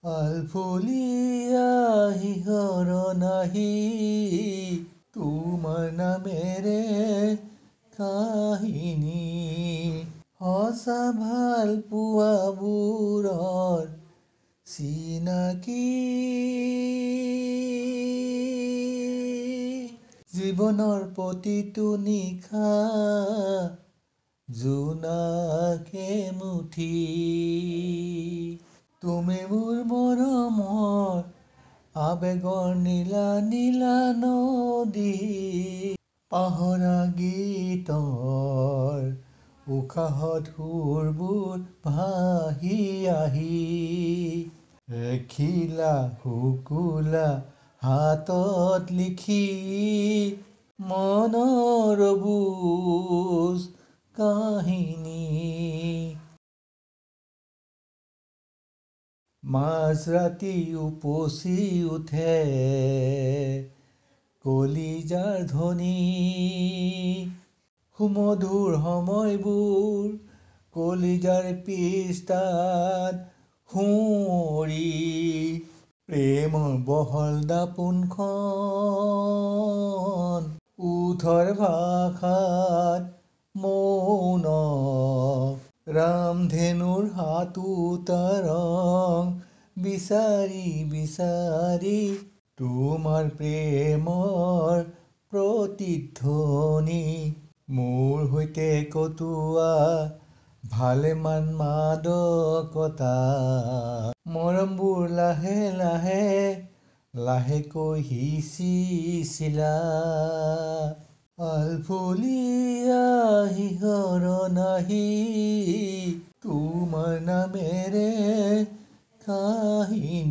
আলফুলীয়া শিহৰ নাহি তোমাৰ নামেৰে কাহিনী সঁচা ভাল পোৱাবোৰৰ চিনাকি জীৱনৰ প্ৰতিটো নিশা জোনাকে মুঠি তুমি মোৰ মৰমৰ আবেগৰ নীলা নীলা নদী পাহৰা গীতৰ উশাহত সুৰবোৰ ভাহি আহি এখিলা শুকুলা হাতত লিখি মনৰ বুজ কাহিনী মাঝৰাতি উপচি উঠে কলিজাৰ ধ্বনি সুমধুৰ সময়বোৰ কলিজাৰ পৃষ্ঠাত সুঁৱৰি প্ৰেমৰ বহল দাপোনখন ওঠৰ ভাষাত মৌন ৰামধেনুৰ হাতোতা ৰং বিচাৰি বিচাৰি তোমাৰ প্ৰেমৰ প্ৰতিধ্বনি মোৰ সৈতে কটোৱা ভালেমান মাদকতা মৰমবোৰ লাহে লাহে লাহেকৈ সিঁচিছিলা আলফুলীয়া শিহৰ নাহি তোমাৰ নামেৰে কাহিনী